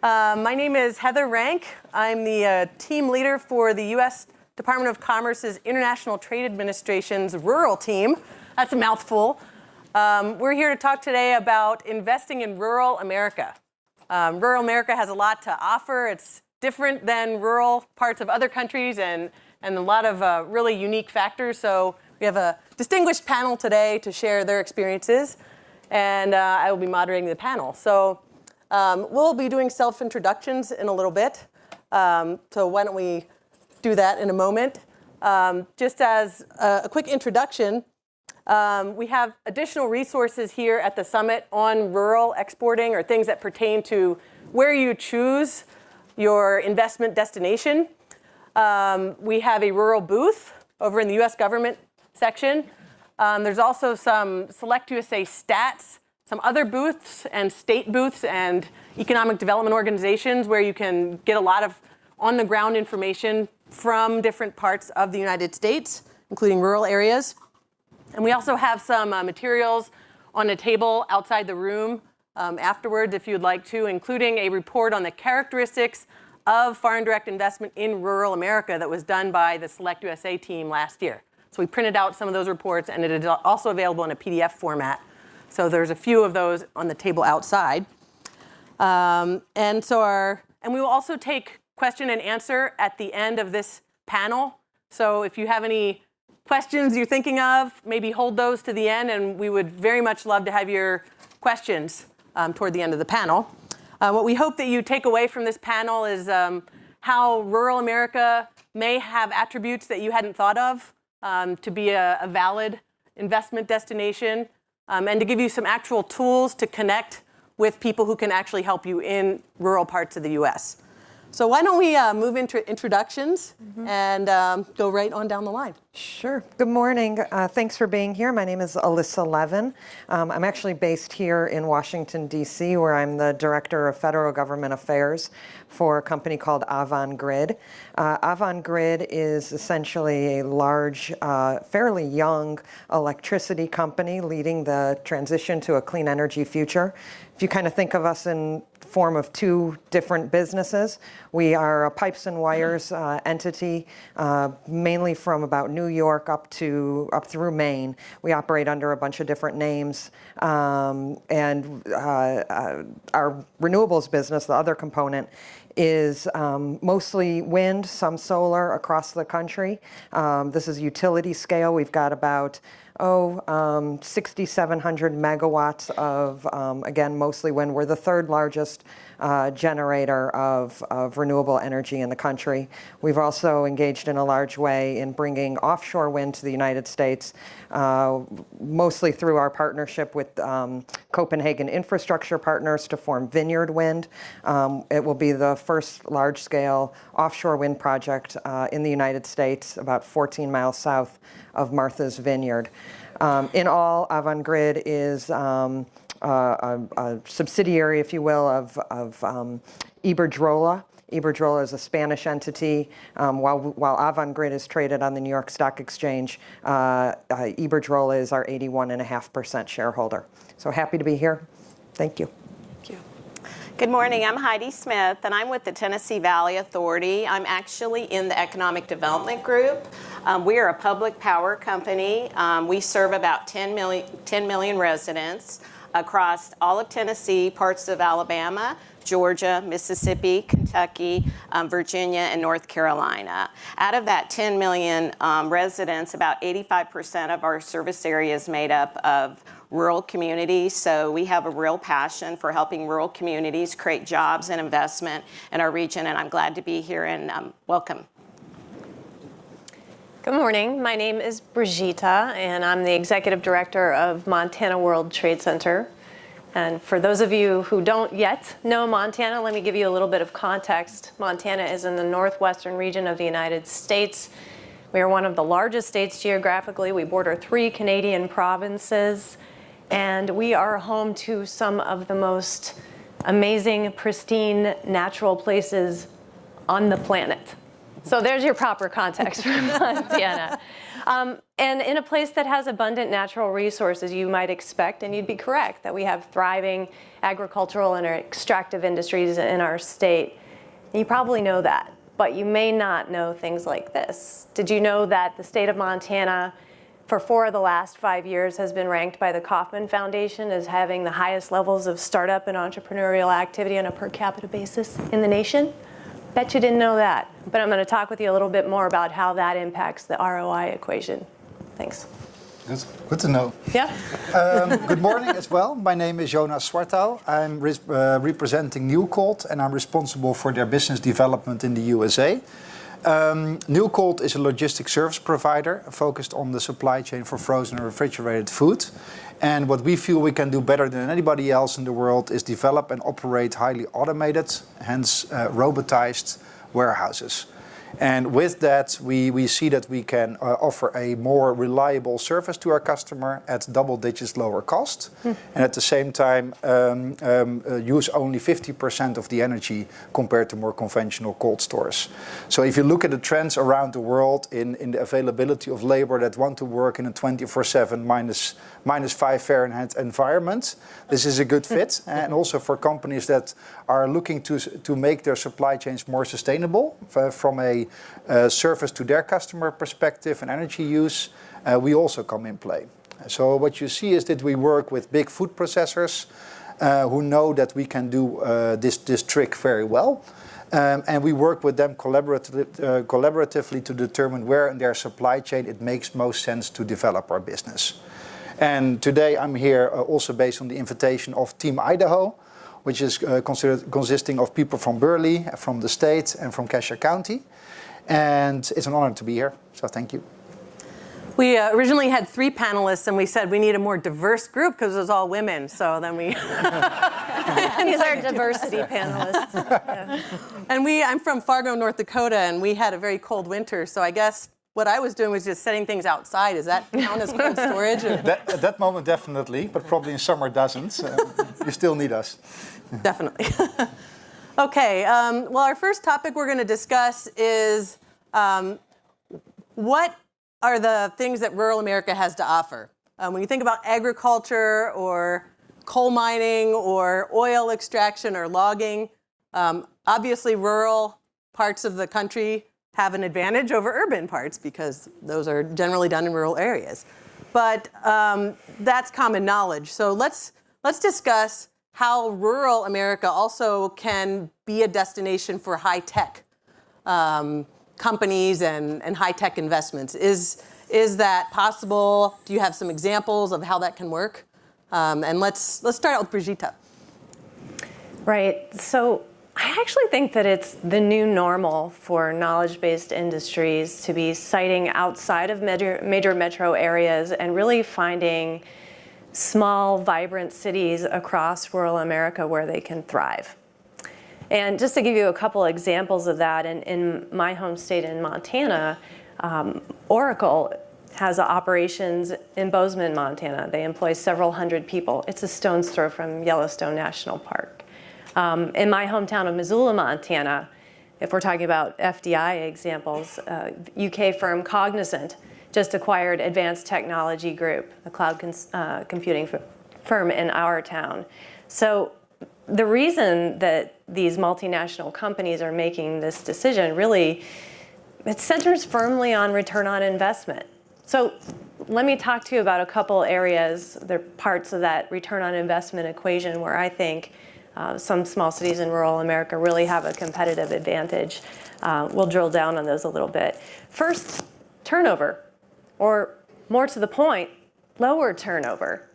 My name is Heather Rank. I'm the team leader for the U.S. Department of Commerce's International Trade Administration's rural team. That's a mouthful. We're here to talk today about investing in rural America. Rural America has a lot to offer. It's different than rural parts of other countries and a lot of really unique factors. So we have a distinguished panel today to share their experiences, and I will be moderating the panel. So we'll be doing self-introductions in a little bit. So why don't we do that in a moment. Just as a quick introduction, we have additional resources here at the summit on rural exporting or things that pertain to where you choose your investment destination. We have a rural booth over in the U.S. government section. There's also some Select USA stats, some other booths and state booths and economic development organizations where you can get a lot of on-the-ground information from different parts of the United States, including rural areas. And we also have some materials on a table outside the room afterwards, if you'd like to, including a report on the characteristics of foreign direct investment in rural America that was done by the Select USA team last year. So we printed out some of those reports, and it is also available in a PDF format. So there's a few of those on the table outside. And we will also take question and answer at the end of this panel. So if you have any questions you're thinking of, maybe hold those to the end, and we would very much love to have your questions toward the end of the panel. What we hope that you take away from this panel is how rural America may have attributes that you hadn't thought of to be a valid investment destination, and to give you some actual tools to connect with people who can actually help you in rural parts of the U.S. So why don't we move into introductions and go right on down the line. Sure. Good morning. Thanks for being here. My name is Alyssa Levin. I'm actually based here in Washington, D.C., where I'm the Director of Federal Government Affairs for a company called AWGrid. AWGrid is essentially a large, fairly young electricity company leading the transition to a clean energy future. If you kind of think of us in form of two different businesses, we are a pipes and wires entity, mainly from about New York up through Maine. We operate under a bunch of different names, and our renewables business, the other component, is mostly wind, some solar across the country. This is utility scale. We've got about 6,700 megawatts of, again, mostly wind. We're the third largest generator of renewable energy in the country. We've also engaged in a large way in bringing offshore wind to the United States, mostly through our partnership with Copenhagen Infrastructure Partners to form Vineyard Wind. It will be the first large-scale offshore wind project in the United States, about 14 miles south of Martha's Vineyard. In all, AWGrid is a subsidiary, if you will, of Iberdrola. Iberdrola is a Spanish entity. While AWGrid is traded on the New York Stock Exchange, Iberdrola is our 81.5% shareholder. So happy to be here. Thank you. Good morning, I'm Heidi Smith, and I'm with the Tennessee Valley Authority. I'm actually in the Economic Development Group. We are a public power company. We serve about 10 million residents across all of Tennessee, parts of Alabama, Georgia, Mississippi, Kentucky, Virginia, and North Carolina. Out of that 10 million residents, about 85% of our service area is made up of rural communities, so we have a real passion for helping rural communities create jobs and investment in our region, and I'm glad to be here, and welcome. Good morning. My name is Brigitta, and I'm the Executive Director of Montana World Trade Center. And for those of you who don't yet know Montana, let me give you a little bit of context. Montana is in the northwestern region of the United States. We are one of the largest states geographically. We border 3 Canadian provinces. And we are home to some of the most amazing, pristine, natural places on the planet. So there's your proper context for Montana. And in a place that has abundant natural resources, you might expect, and you'd be correct, that we have thriving agricultural and extractive industries in our state. You probably know that, but you may not know things like this. Did you know that the state of Montana, for 4 of the last 5 years, has been ranked by the Kauffman Foundation as having the highest levels of startup and entrepreneurial activity on a per capita basis in the nation? Bet you didn't know that. But I'm going to talk with you a little bit more about how that impacts the ROI equation. Thanks. Good to know. Yeah. Good morning as well. My name is Jonas Zwartouw. I'm representing Newcold, and I'm responsible for their business development in the USA. Newcold is a logistics service provider focused on the supply chain for frozen and refrigerated food. And what we feel we can do better than anybody else in the world is develop and operate highly automated, hence robotized warehouses. And with that, we see that we can offer a more reliable service to our customer at double digits lower cost. And at the same time, use only 50% of the energy compared to more conventional cold stores. So if you look at the trends around the world in the availability of labor that want to work in a 24/7 minus 5 Fahrenheit environment, this is a good fit. And also for companies that are looking to make their supply chains more sustainable from a service to their customer perspective and energy use, we also come in play. So what you see is that we work with big food processors who know that we can do this trick very well. And we work with them collaboratively to determine where in their supply chain it makes most sense to develop our business. And today I'm here also based on the invitation of Team Idaho, which is consisting of people from Burley, from the state, and from Cassia County. And it's an honor to be here, so thank you. We originally had 3 panelists, and we said we need a more diverse group because it was all women. So then we... These are diversity panelists. Yeah. And I'm from Fargo, North Dakota, and we had a very cold winter. So I guess what I was doing was just setting things outside. Does that count as cold storage? At that moment, definitely, but probably in summer doesn't. You still need us. Definitely. Okay, well, our first topic we're going to discuss is what are the things that rural America has to offer. When you think about agriculture or coal mining or oil extraction or logging, obviously rural parts of the country have an advantage over urban parts because those are generally done in rural areas. But that's common knowledge. So let's discuss how rural America also can be a destination for high-tech companies and high-tech investments. Is that possible? Do you have some examples of how that can work? And let's start out with Brigitte. Right. So I actually think that it's the new normal for knowledge-based industries to be siting outside of major metro areas and really finding small, vibrant cities across rural America where they can thrive. And just to give you a couple examples of that, in my home state in Montana, Oracle has operations in Bozeman, Montana. They employ several hundred people. It's a stone's throw from Yellowstone National Park. In my hometown of Missoula, Montana, if we're talking about FDI examples, UK firm Cognizant just acquired Advanced Technology Group, a cloud computing firm in our town. So the reason that these multinational companies are making this decision really, it centers firmly on return on investment. So let me talk to you about a couple areas, they're parts of that return on investment equation where I think some small cities in rural America really have a competitive advantage. We'll drill down on those a little bit. First, turnover, or more to the point, lower turnover.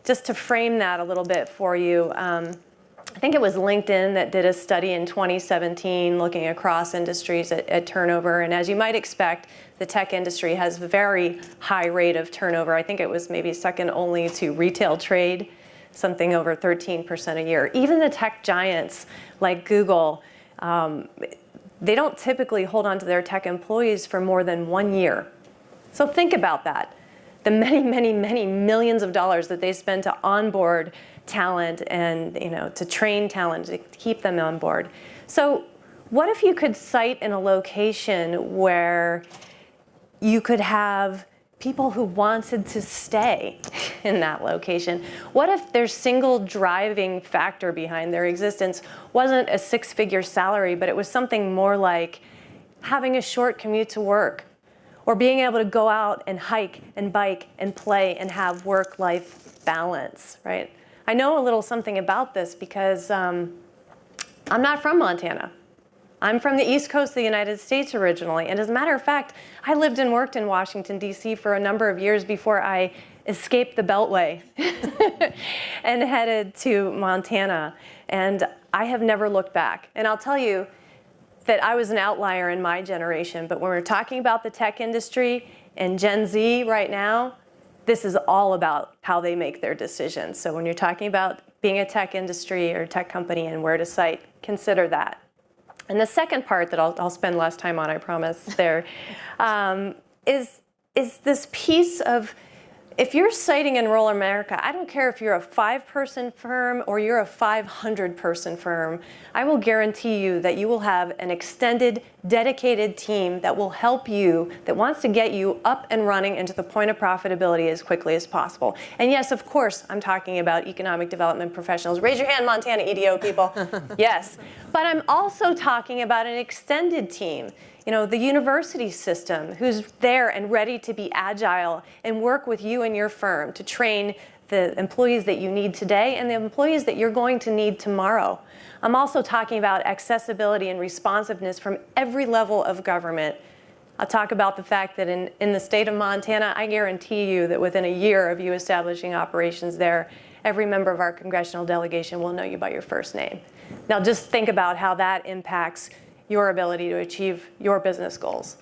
Just to frame that a little bit for you, I think it was LinkedIn that did a study in 2017 looking across industries at turnover. And as you might expect, the tech industry has a very high rate of turnover. I think it was maybe second only to retail trade, something over 13% a year. Even the tech giants like Google, they don't typically hold on to their tech employees for more than 1 year. So think about that. The many, many, many millions of dollars that they spend to onboard talent and to train talent, to keep them on board. So what if you could site in a location where you could have people who wanted to stay in that location? What if their single driving factor behind their existence wasn't a six-figure salary, but it was something more like having a short commute to work, or being able to go out and hike and bike and play and have work-life balance, right? I know a little something about this because I'm not from Montana. I'm from the East Coast of the United States originally, and as a matter of fact, I lived and worked in Washington, D.C. for a number of years before I escaped the Beltway and headed to Montana, and I have never looked back. And I'll tell you that I was an outlier in my generation, but when we're talking about the tech industry and Gen Z right now, this is all about how they make their decisions. So when you're talking about being a tech industry or tech company and where to site, consider that. And the second part that I'll spend less time on, I promise, there, is this piece of, if you're siting in rural America, I don't care if you're a 5-person firm or you're a 500-person firm, I will guarantee you that you will have an extended, dedicated team that will help you, that wants to get you up and running into the point of profitability as quickly as possible. And yes, of course, I'm talking about economic development professionals. Raise your hand, Montana EDO people. Yes. But I'm also talking about an extended team. You know, the university system, who's there and ready to be agile and work with you and your firm to train the employees that you need today and the employees that you're going to need tomorrow. I'm also talking about accessibility and responsiveness from every level of government. I'll talk about the fact that in the state of Montana, I guarantee you that within a year of you establishing operations there, every member of our congressional delegation will know you by your first name. Now just think about how that impacts your ability to achieve your business goals.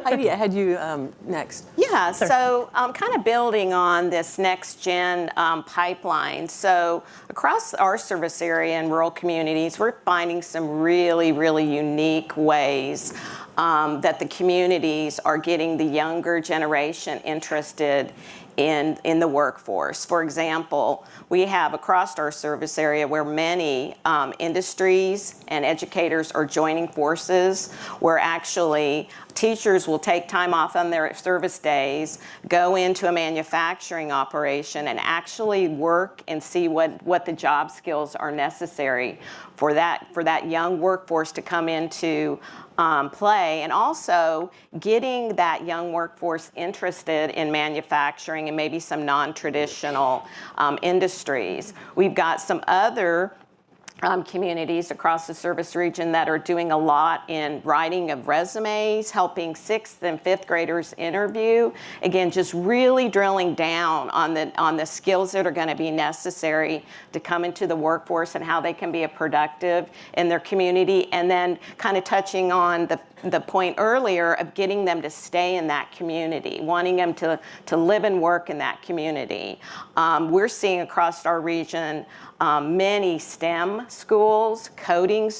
Heidi, I had you next. Yeah, so kind of building on this next gen pipeline. So across our service area in rural communities, we're finding some really, really unique ways that the communities are getting the younger generation interested in the workforce. For example, we have across our service area where many industries and educators are joining forces, where actually teachers will take time off on their service days, go into a manufacturing operation and actually work and see what the job skills are necessary for that young workforce to come into play, and also getting that young workforce interested in manufacturing and maybe some non-traditional industries. We've got some other communities across the service region that are doing a lot in writing of resumes, helping 6th and 5th graders interview. Again, just really drilling down on the skills that are going to be necessary to come into the workforce and how they can be productive in their community, and then kind of touching on the point earlier of getting them to stay in that community, wanting them to live and work in that community. We're seeing across our region many STEM schools, coding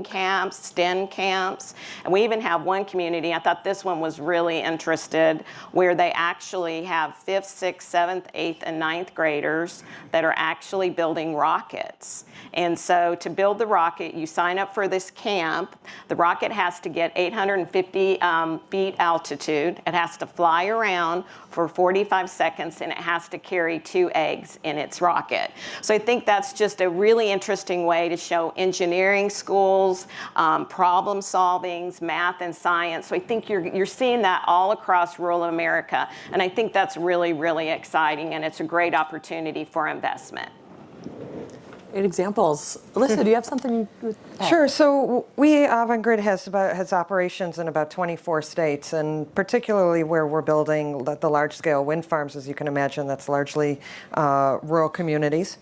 camps, STEM camps, and we even have one community, I thought this one was really interested, where they actually have 5th, 6th, 7th, 8th, and 9th graders that are actually building rockets. And so to build the rocket, you sign up for this camp. The rocket has to get 850 feet altitude. It has to fly around for 45 seconds, and it has to carry 2 eggs in its rocket. So I think that's just a really interesting way to show engineering schools, problem solving, math and science. So I think you're seeing that all across rural America. And I think that's really, really exciting, and it's a great opportunity for investment. Great examples. Alyssa, do you have something? Sure. So AWGrid has operations in about 24 states, and particularly where we're building the large-scale wind farms, as you can imagine, that's largely rural communities.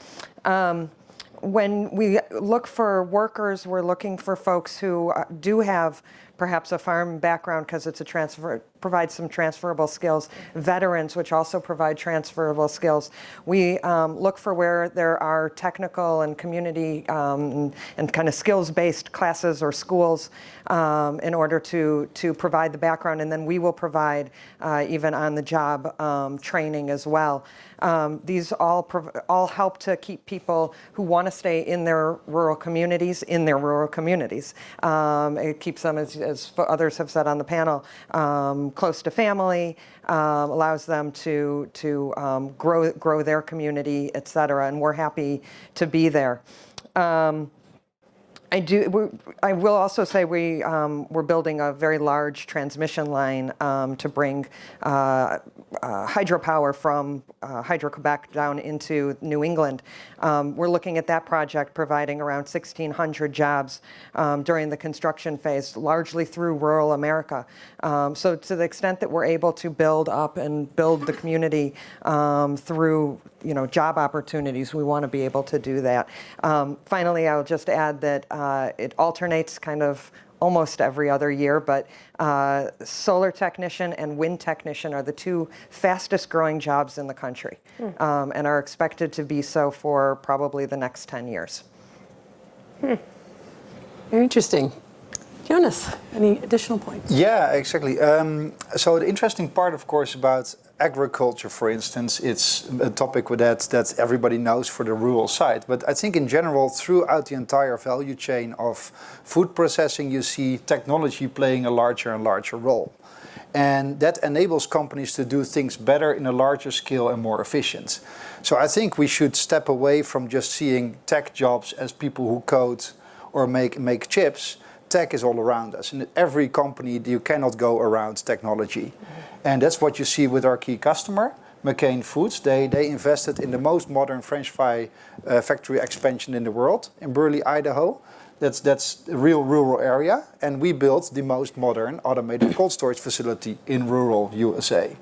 When we look for workers, we're looking for folks who do have perhaps a farm background because it's provides some transferable skills. Veterans, which also provide transferable skills. We look for where there are technical and community and kind of skills-based classes or schools in order to provide the background, and then we will provide even on-the-job training as well. These all help to keep people who want to stay in their rural communities. It keeps them, as as others have said on the panel, close to family, allows them to grow their community, et cetera, and we're happy to be there. I will also say we're building a very large transmission line to bring hydropower from Hydro-Quebec down into New England. We're looking at that project providing around 1,600 jobs during the construction phase, largely through rural America. So to the extent that we're able to build up and build the community through job opportunities, we want to be able to do that. Finally, I'll just add that it alternates kind of almost every other year, but solar technician and wind technician are the two fastest growing jobs in the country, and are expected to be so for probably the next 10 years. Very interesting. Jonas, any additional points? Yeah, exactly. So the interesting part, of course, about agriculture, for instance, it's a topic that everybody knows for the rural side. But I think in general, throughout the entire value chain of food processing, you see technology playing a larger and larger role. And that enables companies to do things better in a larger scale and more efficient. So I think we should step away from just seeing tech jobs as people who code or make chips. Tech is all around us. In every company, you cannot go around technology. And that's what you see with our key customer, McCain Foods. They invested in the most modern French fry factory expansion in the world in Burley, Idaho. That's a real rural area. And we built the most modern automated cold storage facility in rural USA.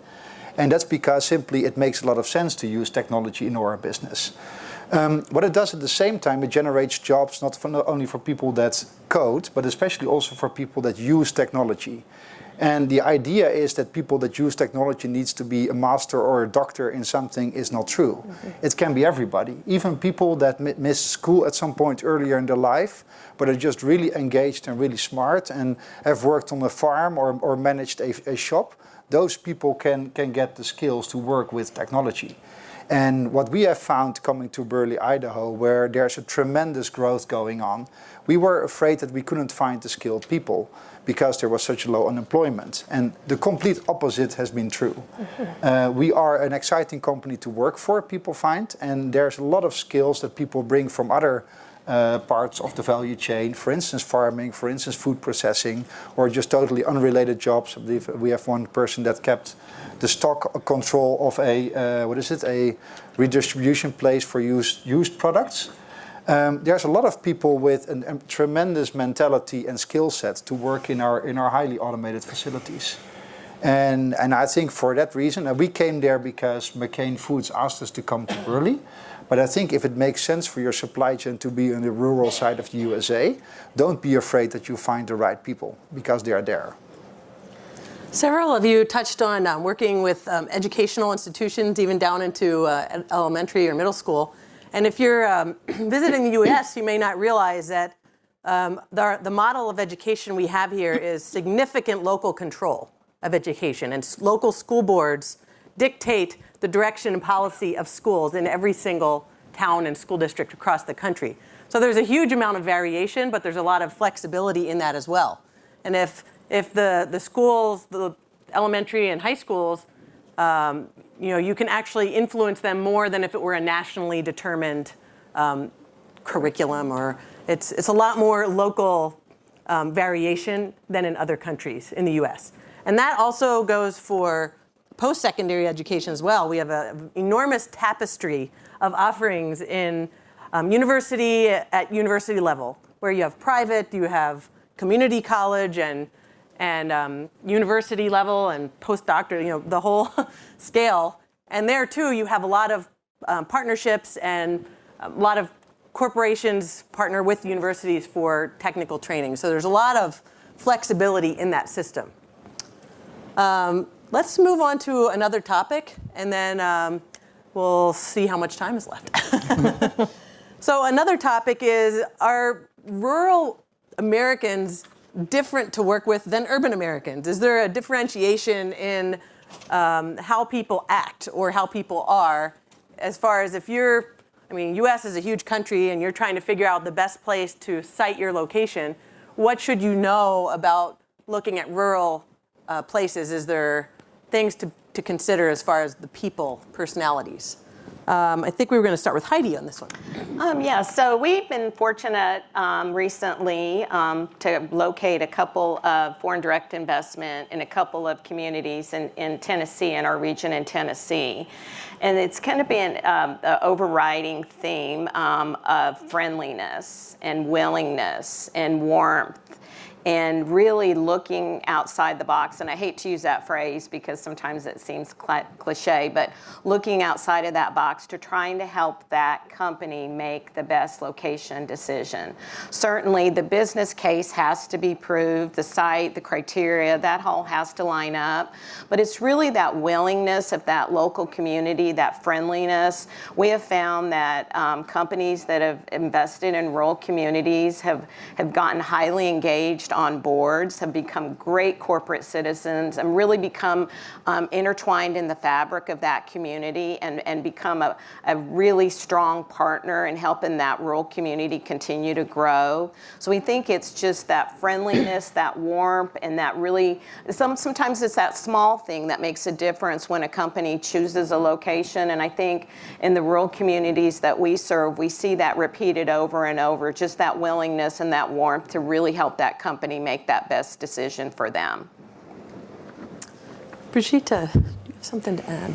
And that's because simply it makes a lot of sense to use technology in our business. What it does at the same time, it generates jobs not only for people that code, but especially also for people that use technology. And the idea is that people that use technology needs to be a master or a doctor in something is not true. Mm-hmm. It can be everybody, even people that miss school at some point earlier in their life, but are just really engaged and really smart and have worked on a farm or managed a shop. Those people can get the skills to work with technology. And what we have found coming to Burley, Idaho, where there's a tremendous growth going on, we were afraid that we couldn't find the skilled people because there was such low unemployment. And the complete opposite has been true. Mm-hmm. We are an exciting company to work for, people find, and there's a lot of skills that people bring from other parts of the value chain, for instance farming, for instance food processing, or just totally unrelated jobs. I believe we have one person that kept the stock control of a redistribution place for used products. There's a lot of people with a tremendous mentality and skill set to work in our highly automated facilities. And I think for that reason, we came there because McCain Foods asked us to come to Burley. But I think if it makes sense for your supply chain to be on the rural side of the USA, don't be afraid that you find the right people, because they are there. Several of you touched on working with educational institutions, even down into elementary or middle school. And if you're visiting the US, you may not realize that the model of education we have here is significant local control of education. And local school boards dictate the direction and policy of schools in every single town and school district across the country. So there's a huge amount of variation, but there's a lot of flexibility in that as well. And if the schools, the elementary and high schools, you can actually influence them more than if it were a nationally determined curriculum, or it's a lot more local variation than in other countries in the US. And that also goes for post-secondary education as well. We have an enormous tapestry of offerings in university at university level, where you have private, you have community college and university level and postdoctoral, the whole scale. And there too, you have a lot of partnerships, and a lot of corporations partner with universities for technical training. So there's a lot of flexibility in that system. Let's move on to another topic, and then we'll see how much time is left. So another topic is, are rural Americans different to work with than urban Americans? Is there a differentiation in how people act or how people are, as far as if you're, US is a huge country and you're trying to figure out the best place to site your location, what should you know about looking at rural places, is there things to consider as far as the people, personalities? I think we were going to start with Heidi on this one. Yeah, so we've been fortunate recently to locate a couple of foreign direct investment in a couple of communities in Tennessee, in our region in Tennessee. And it's kind of been an overriding theme of friendliness and willingness and warmth, and really looking outside the box. And I hate to use that phrase because sometimes it seems cliche, but looking outside of that box to trying to help that company make the best location decision. Certainly the business case has to be proved, the site, the criteria, that all has to line up. But it's really that willingness of that local community, that friendliness. We have found that companies that have invested in rural communities have gotten highly engaged on boards, have become great corporate citizens, and really become intertwined in the fabric of that community, and become a really strong partner in helping that rural community continue to grow. So we think it's just that friendliness, that warmth, and that really, sometimes it's that small thing that makes a difference when a company chooses a location. And I think in the rural communities that we serve, we see that repeated over and over, just that willingness and that warmth to really help that company make that best decision for them. Brigitte, do you have something to add?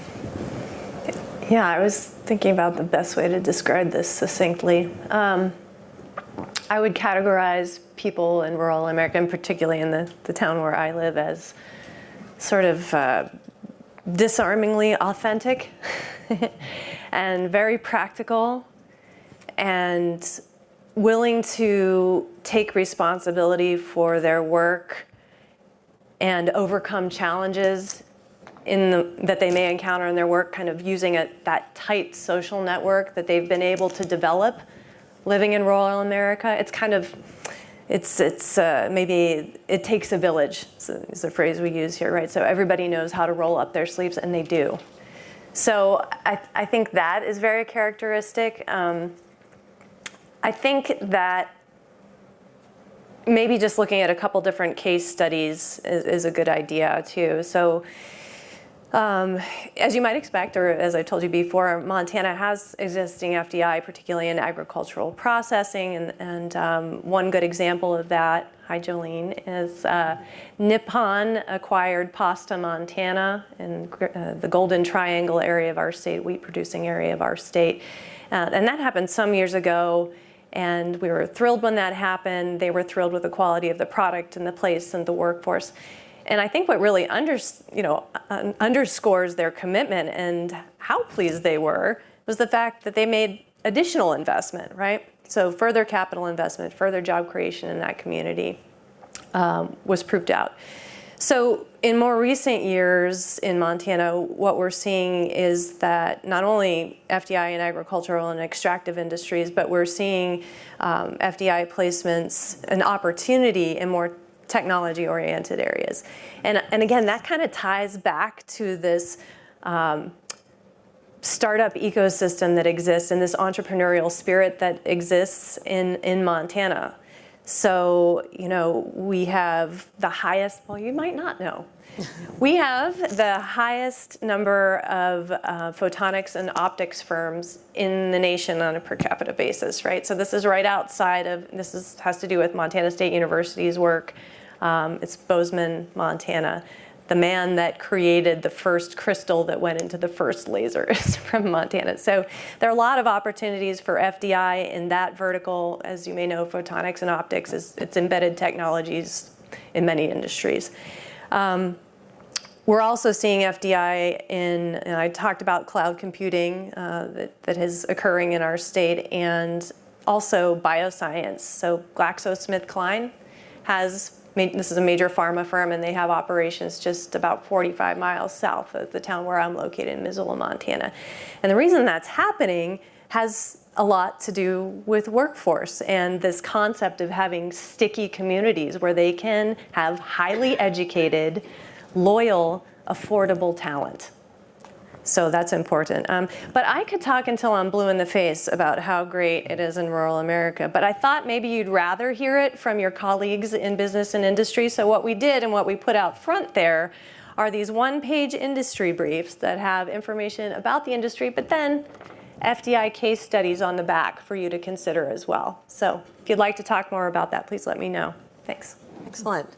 Yeah, I was thinking about the best way to describe this succinctly. I would categorize people in rural America, and particularly in the town where I live, as sort of disarmingly authentic and very practical and willing to take responsibility for their work and overcome challenges that they may encounter in their work, kind of using that tight social network that they've been able to develop living in rural America. It's kind of, maybe it takes a village, is the phrase we use here, right? So everybody knows how to roll up their sleeves, and they do. So I think that is very characteristic. I think that maybe just looking at a couple different case studies is a good idea too. So as you might expect, or as I told you before, Montana has existing FDI, particularly in agricultural processing. And one good example of that, hi Jolene, is Nippon acquired Pasta, Montana, in the Golden Triangle area of our state, wheat producing area of our state. And that happened some years ago. And we were thrilled when that happened. They were thrilled with the quality of the product and the place and the workforce. And I think what really underscores their commitment and how pleased they were was the fact that they made additional investment, right? So further capital investment, further job creation in that community was proved out. So in more recent years in Montana, what we're seeing is that not only FDI in agricultural and extractive industries, but we're seeing FDI placements, an opportunity in more technology-oriented areas. And again, that kind of ties back to this startup ecosystem that exists and this entrepreneurial spirit that exists in Montana. So, we have the highest, well, you might not know. We have the highest number of photonics and optics firms in the nation on a per capita basis, right? So this is right outside of, has to do with Montana State University's work. It's Bozeman, Montana. The man that created the first crystal that went into the first laser is from Montana. So there are a lot of opportunities for FDI in that vertical. As you may know, photonics and optics it's embedded technologies in many industries. We're also seeing FDI and I talked about cloud computing that is occurring in our state, and also bioscience. So GlaxoSmithKline this is a major pharma firm, and they have operations just about 45 miles south of the town where I'm located in Missoula, Montana. And the reason that's happening has a lot to do with workforce and this concept of having sticky communities where they can have highly educated, loyal, affordable talent. So that's important. But I could talk until I'm blue in the face about how great it is in rural America. But I thought maybe you'd rather hear it from your colleagues in business and industry. So what we did and what we put out front there are these one-page industry briefs that have information about the industry, but then FDI case studies on the back for you to consider as well. So if you'd like to talk more about that, please let me know. Thanks. Excellent.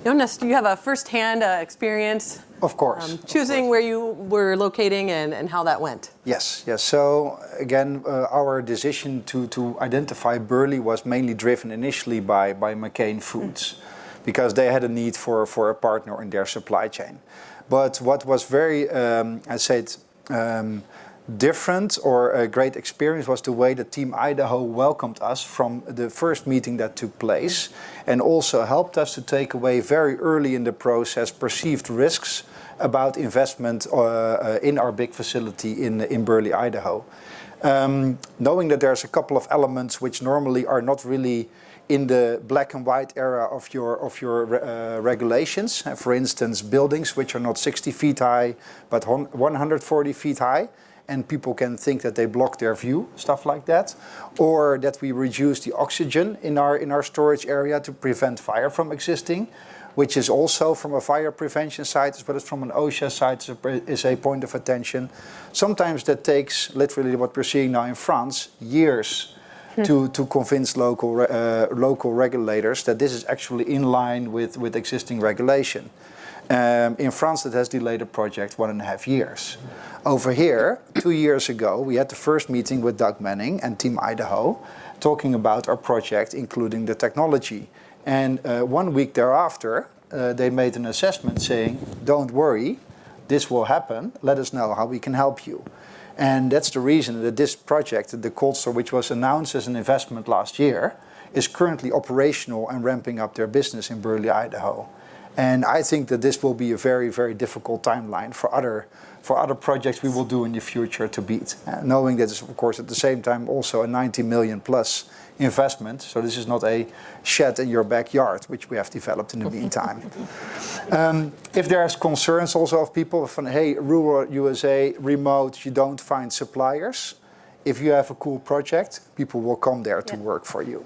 Jonas, do you have a first-hand experience? Of course. Choosing where you were locating and how that went? Yes. So again, our decision to identify Burley was mainly driven initially by McCain Foods, because they had a need for a partner in their supply chain. But what was very, different or a great experience was the way that Team Idaho welcomed us from the first meeting that took place, and also helped us to take away very early in the process perceived risks about investment in our big facility in Burley, Idaho. Knowing that there's a couple of elements which normally are not really in the black and white era of your regulations. For instance, buildings which are not 60 feet high, but 140 feet high, and people can think that they block their view, stuff like that. Or that we reduce the oxygen in our storage area to prevent fire from existing, which is also from a fire prevention side, as well as from an OSHA side, is a point of attention. Sometimes that takes, literally what we're seeing now in France, years to convince local regulators that this is actually in line with existing regulation. In France, that has delayed the project 1.5 years. Over here, 2 years ago, we had the first meeting with Doug Manning and Team Idaho, talking about our project, including the technology. And 1 week thereafter, they made an assessment saying, don't worry, this will happen, let us know how we can help you. And that's the reason that this project, the cold store, which was announced as an investment last year, is currently operational and ramping up their business in Burley, Idaho. And I think that this will be a very, very difficult timeline for other projects we will do in the future to beat. Knowing that it's, of course, at the same time also a 90 million plus investment. So this is not a shed in your backyard, which we have developed in the meantime. If there's concerns also of people from, hey, rural USA, remote, you don't find suppliers. If you have a cool project, people will come there to work for you.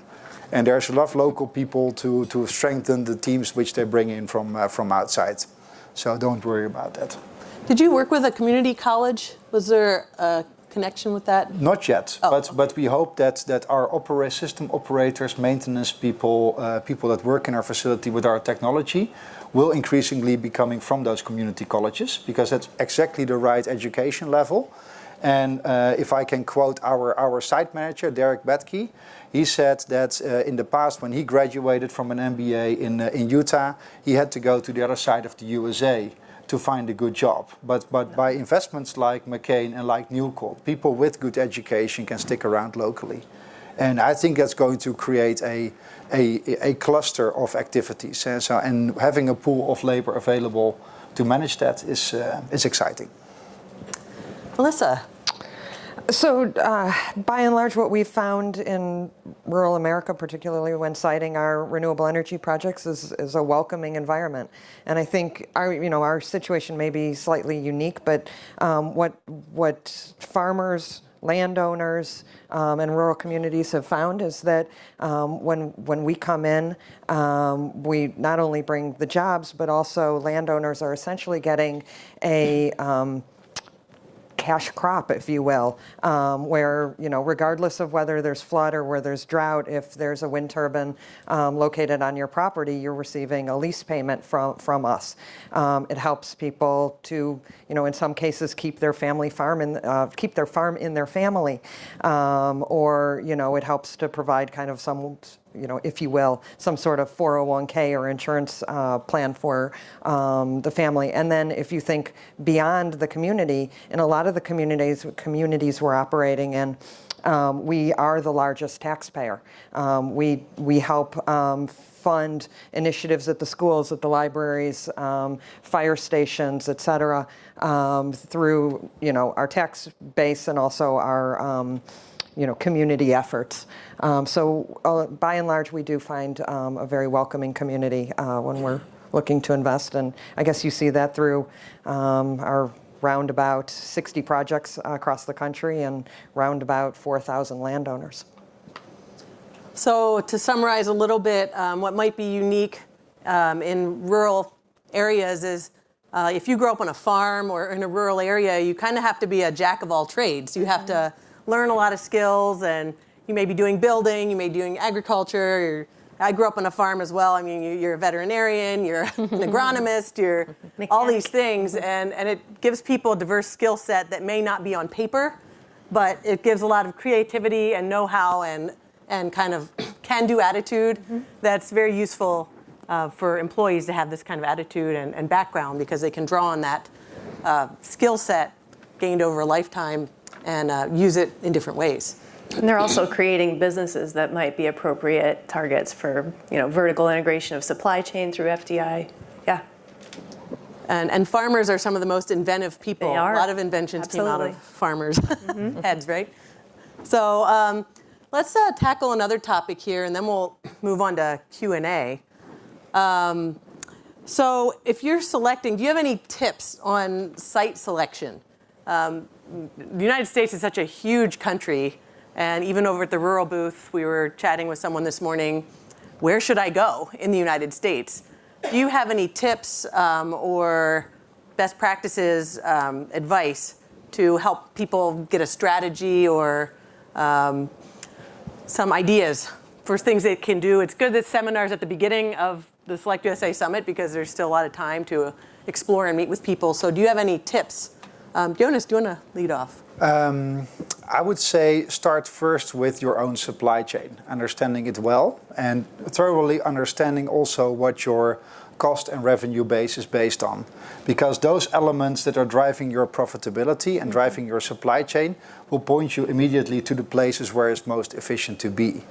And there's a lot of local people to strengthen the teams which they bring in from outside. So don't worry about that. Did you work with a community college? Was there a connection with that? Not yet, but we hope that our system operators, maintenance people, people that work in our facility with our technology, will increasingly be coming from those community colleges, because that's exactly the right education level. And if I can quote our site manager, Derek Betke, he said that in the past, when he graduated from an MBA in Utah, he had to go to the other side of the USA to find a good job. But by investments like McCain and like Newcold, people with good education can stick around locally. And I think that's going to create a cluster of activities. And having a pool of labor available to manage that is exciting. Melissa. So by and large, what we've found in rural America, particularly when siting our renewable energy projects, is a welcoming environment. And I think our situation may be slightly unique, but what farmers, landowners, and rural communities have found is that when we come in, we not only bring the jobs, but also landowners are essentially getting a cash crop, if you will, where, regardless of whether there's flood or where there's drought, if there's a wind turbine located on your property, you're receiving a lease payment from us. It helps people to, in some cases, keep their farm in their family, or it helps to provide kind of some, if you will, some sort of 401k or insurance plan for the family. And then if you think beyond the community, in a lot of the communities we're operating in, we are the largest taxpayer. We help fund initiatives at the schools, at the libraries, fire stations, et cetera, through our tax base and also our community efforts. So by and large, we do find a very welcoming community when we're looking to invest. And I guess you see that through our round about 60 projects across the country and round about 4,000 landowners. So to summarize a little bit, what might be unique in rural areas is if you grow up on a farm or in a rural area, you kind of have to be a jack of all trades. You have to learn a lot of skills, and you may be doing building, you may be doing agriculture. I grew up on a farm as well. I mean, you're a veterinarian, you're an agronomist, you're all these things, and it gives people a diverse skill set that may not be on paper, but it gives a lot of creativity and know-how and kind of can-do attitude that's very useful for employees to have this kind of attitude and background, because they can draw on that skill set gained over a lifetime and use it in different ways. And they're also creating businesses that might be appropriate targets for, vertical integration of supply chain through FDI. Yeah. And farmers are some of the most inventive people. They are. A lot of inventions Absolutely. came out of farmers' heads, right? So let's tackle another topic here, and then we'll move on to Q&A. So if you're selecting, do you have any tips on site selection? The United States is such a huge country, and even over at the rural booth, we were chatting with someone this morning, where should I go in the United States? Do you have any tips or best practices advice to help people get a strategy or some ideas for things they can do? It's good that seminars at the beginning of the Select USA Summit, because there's still a lot of time to explore and meet with people. So do you have any tips? Jonas, do you want to lead off? I would say start first with your own supply chain, understanding it well, and thoroughly understanding also what your cost and revenue base is based on. Because those elements that are driving your profitability and driving your supply chain will point you immediately to the places where it's most efficient to be.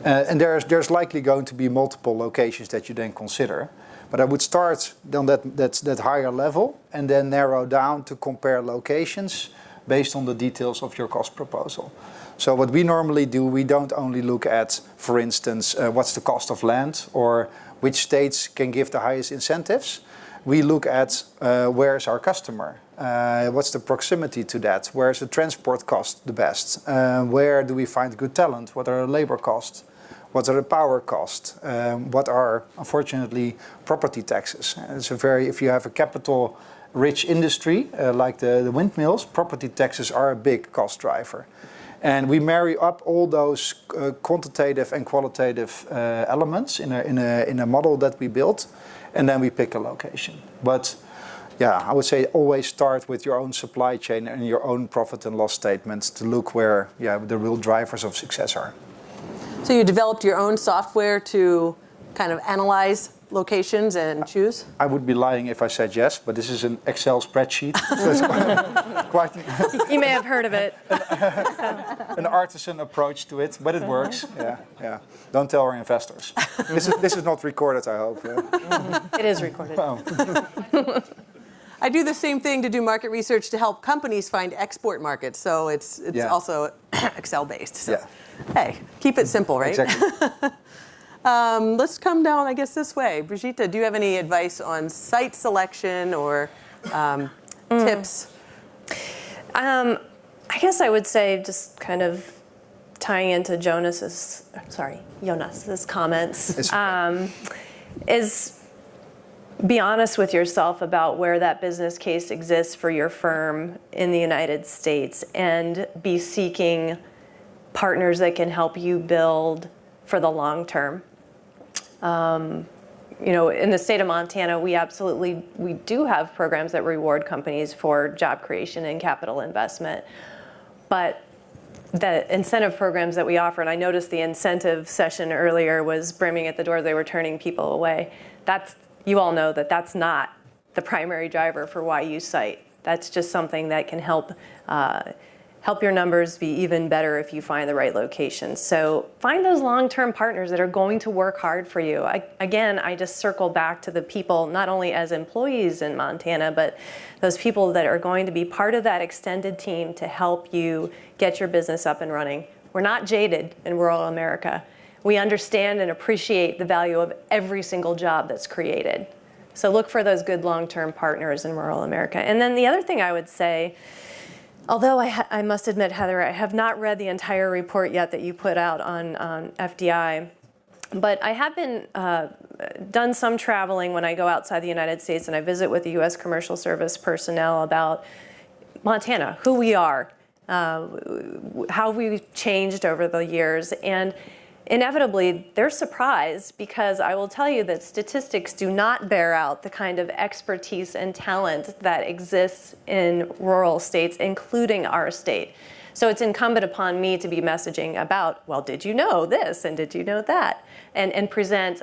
And there's likely going to be multiple locations that you then consider. But I would start on that higher level and then narrow down to compare locations based on the details of your cost proposal. So what we normally do, we don't only look at, for instance, what's the cost of land or which states can give the highest incentives. We look at where's our customer, what's the proximity to that, where's the transport cost the best, where do we find good talent, what are the labor costs, what are the power costs, what are, unfortunately, property taxes. It's if you have a capital-rich industry like the windmills, property taxes are a big cost driver. And we marry up all those quantitative and qualitative elements in a model that we built, and then we pick a location. But yeah, I would say always start with your own supply chain and your own profit and loss statements to look where the real drivers of success are. So you developed your own software to kind of analyze locations and choose? I would be lying if I said yes, but this is an Excel spreadsheet. So it's quite You may have heard of it. an artisan approach to it, but it works. Yeah. Don't tell our investors. This is not recorded, I hope. It is recorded. Oh. I do the same thing to do market research to help companies find export markets. So it's also Excel based. So. Yeah. Hey, keep it simple, right? Exactly. Let's come down, I guess, this way. Brigitte, do you have any advice on site selection or tips? I guess I would say, just kind of tying into Jonas's comments, is be honest with yourself about where that business case exists for your firm in the United States, and be seeking partners that can help you build for the long term. In the state of Montana, we do have programs that reward companies for job creation and capital investment. But the incentive programs that we offer, and I noticed the incentive session earlier was brimming at the door, they were turning people away. You all know that's not the primary driver for why you site. That's just something that can help your numbers be even better if you find the right location. So find those long-term partners that are going to work hard for you. I just circle back to the people, not only as employees in Montana, but those people that are going to be part of that extended team to help you get your business up and running. We're not jaded in rural America. We understand and appreciate the value of every single job that's created. So look for those good long-term partners in rural America. And then the other thing I would say, although I must admit, Heather, I have not read the entire report yet that you put out on FDI, but I have been done some traveling when I go outside the United States and I visit with the U.S. Commercial Service personnel about Montana, who we are, how we've changed over the years. And inevitably, they're surprised because I will tell you that statistics do not bear out the kind of expertise and talent that exists in rural states, including our state. So it's incumbent upon me to be messaging about, well, did you know this and did you know that? And present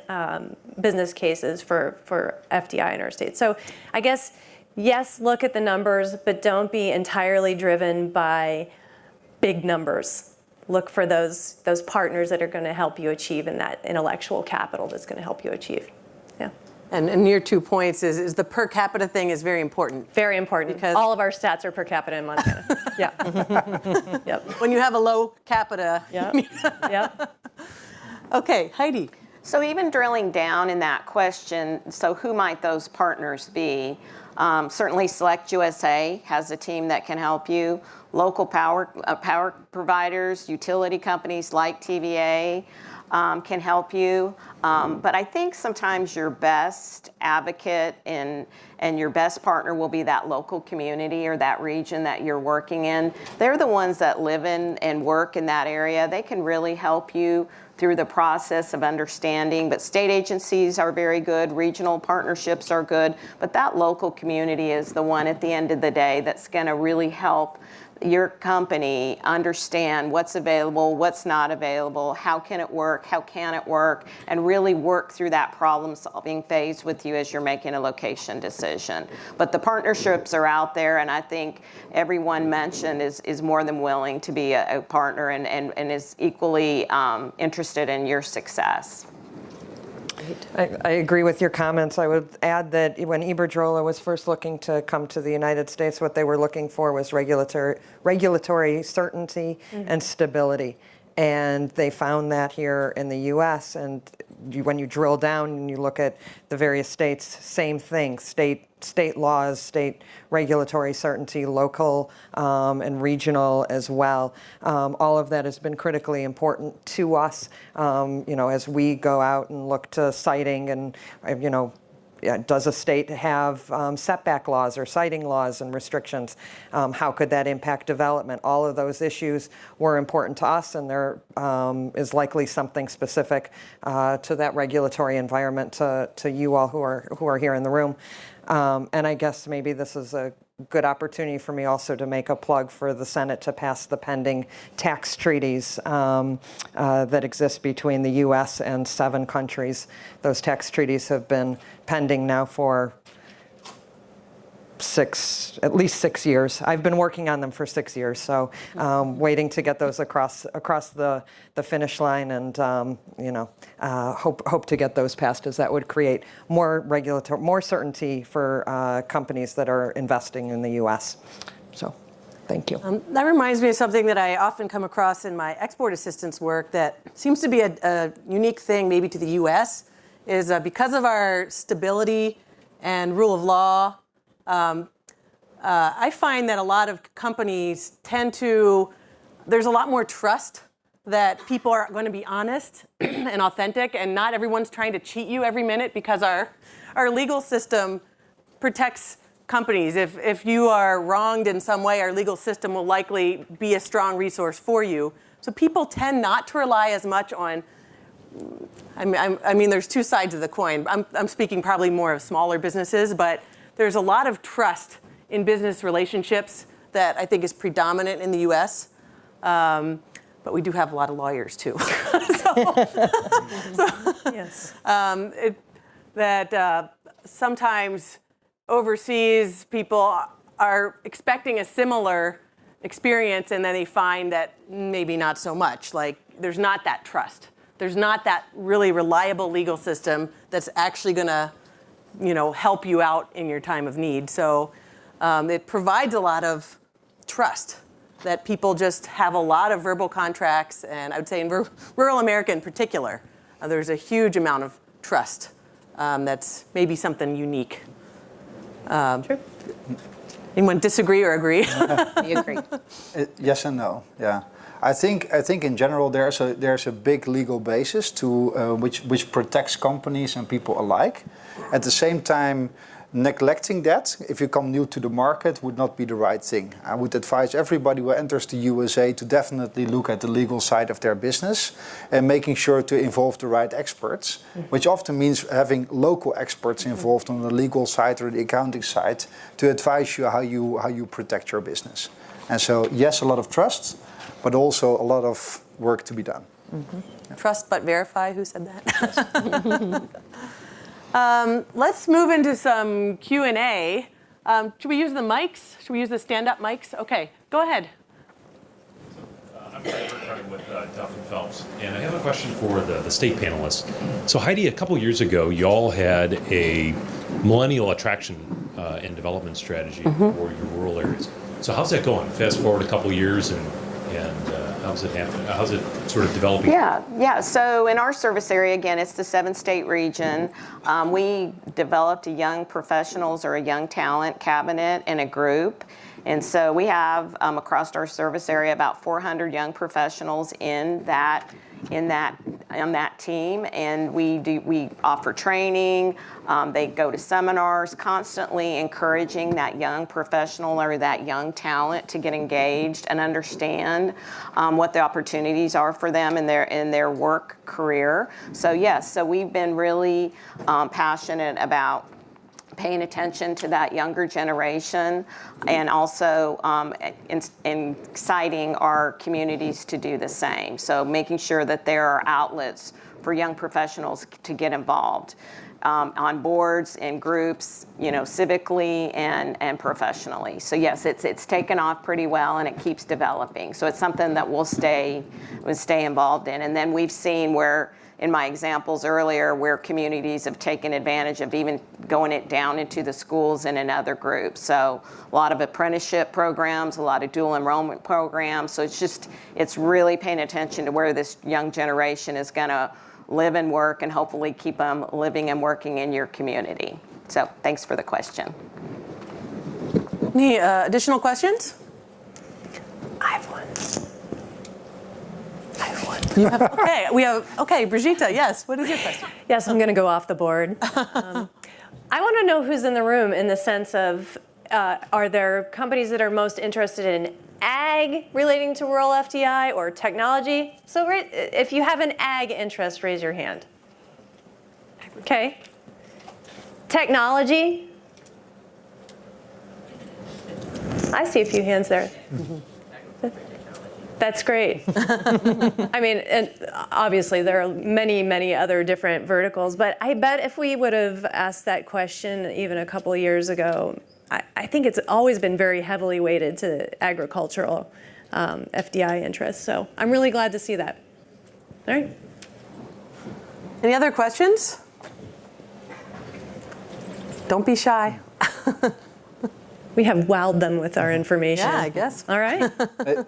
business cases for FDI in our state. So I guess, yes, look at the numbers, but don't be entirely driven by big numbers. Look for those partners that are going to help you achieve in that intellectual capital that's going to help you achieve. Yeah. And your 2 points is the per capita thing is very important. Very important. Because all of our stats are per capita in Montana. Yeah. Yep. when you have a low capita. Yep. Yep. Okay, Heidi. So even drilling down in that question, so who might those partners be? Certainly Select USA has a team that can help you. Local power providers, utility companies like TVA can help you. But I think sometimes your best advocate and your best partner will be that local community or that region that you're working in. They're the ones that live in and work in that area. They can really help you through the process of understanding, but state agencies are very good, regional partnerships are good, but that local community is the one at the end of the day that's going to really help your company understand what's available, what's not available, how can it work, and really work through that problem-solving phase with you as you're making a location decision. But the partnerships are out there, and I think everyone mentioned is more than willing to be a partner and is equally interested in your success. I agree with your comments. I would add that when Iberdrola was first looking to come to the United States, what they were looking for was regulatory certainty and stability. And they found that here in the U.S. And when you drill down and you look at the various states, same thing, state laws, state regulatory certainty, local and regional as well. All of that has been critically important to us, as we go out and look to siting and, does a state have setback laws or siting laws and restrictions? How could that impact development? All of those issues were important to us, and there is likely something specific to that regulatory environment to you all who are here in the room. And I guess maybe this is a good opportunity for me also to make a plug for the Senate to pass the pending tax treaties that exist between the U.S. and 7 countries. Those tax treaties have been pending now for at least 6 years. I've been working on them for 6 years, so waiting to get those across the finish line, and hope to get those passed, as that would create more certainty for companies that are investing in the U.S. So, thank you. That reminds me of something that I often come across in my export assistance work that seems to be a unique thing maybe to the U.S. is because of our stability and rule of law. I find that a lot of companies there's a lot more trust that people are going to be honest and authentic, and not everyone's trying to cheat you every minute, because our legal system protects companies. If you are wronged in some way, our legal system will likely be a strong resource for you. So people tend not to rely as much on, I mean, there's 2 sides of the coin. I'm speaking probably more of smaller businesses, but there's a lot of trust in business relationships that I think is predominant in the U.S., but we do have a lot of lawyers too. Yes. Sometimes overseas people are expecting a similar experience, and then they find that maybe not so much. Like, there's not that trust. There's not that really reliable legal system that's actually going to help you out in your time of need. So it provides a lot of trust that people just have a lot of verbal contracts. And I would say in rural America in particular, there's a huge amount of trust that's maybe something unique. True. Anyone disagree or agree? You agree? Yes and no. Yeah, I think in general there's a big legal basis to which protects companies and people alike. At the same time, neglecting that, if you come new to the market, would not be the right thing. I would advise everybody who enters the USA to definitely look at the legal side of their business and making sure to involve the right experts, which often means having local experts involved on the legal side or the accounting side to advise you how you protect your business. And so, yes, a lot of trust, but also a lot of work to be done. Yeah. Trust but verify. Who said that? Let's move into some Q&A. Should we use the mics? Should we use the stand-up mics? Okay, go ahead. I'm Carter with Duff & Phelps, and I have a question for the state panelists. So Heidi, a couple years ago, y'all had a Millennial attraction and development strategy for your rural areas. So how's that going? Fast forward a couple years, and how's it happening? How's it sort of developing? Yeah. So in our service area, again, it's the 7-state region. We developed a young professionals or a young talent cabinet in a group. And so we have across our service area about 400 young professionals on that team, and we offer training. They go to seminars, constantly encouraging that young professional or that young talent to get engaged and understand what the opportunities are for them in their work career. So yes, so we've been really passionate about paying attention to that younger generation, and also inciting our communities to do the same. So making sure that there are outlets for young professionals to get involved on boards and groups, civically and professionally. So yes, it's taken off pretty well, and it keeps developing. So it's something that we'll stay involved in. And then we've seen where, in my examples earlier, where communities have taken advantage of even going it down into the schools and in other groups. So a lot of apprenticeship programs, a lot of dual enrollment programs. So it's really paying attention to where this young generation is going to live and work, and hopefully keep them living and working in your community. So thanks for the question. Any additional questions? I have one. You have, okay, Brigitte, yes, what is your question? Yes, I'm going to go off the board. I want to know who's in the room in the sense of, are there companies that are most interested in ag relating to rural FDI or technology? So if you have an ag interest, raise your hand. Okay. Technology? I see a few hands there. That's great. I mean, and obviously there are many, many other different verticals, but I bet if we would have asked that question even a couple of years ago, I think it's always been very heavily weighted to agricultural FDI interests. So I'm really glad to see that. All right. Any other questions? Don't be shy. We have wowed them with our information. Yeah, I guess. All right.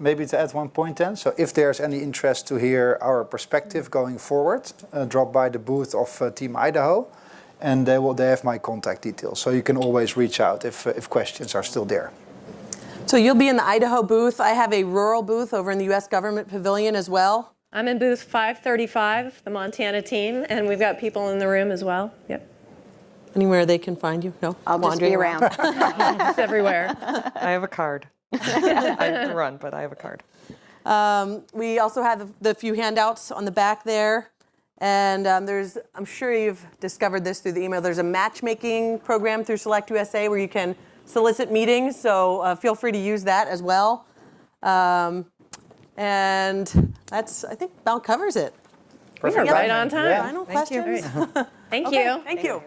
Maybe to add one point then. So if there's any interest to hear our perspective going forward, drop by the booth of Team Idaho, and they have my contact details. So you can always reach out if questions are still there. So you'll be in the Idaho booth. I have a rural booth over in the U.S. Government Pavilion as well. I'm in booth 535, the Montana team, and we've got people in the room as well. Yep. Anywhere they can find you? No? I'll just be around. It's everywhere. I have a card. I run, but I have a card. We also have the few handouts on the back there. And I'm sure you've discovered this through the email, there's a matchmaking program through Select USA where you can solicit meetings. So feel free to use that as well. And that's, I think, about covers it. We are right on time. Final questions? Thank Okay, you. thank you.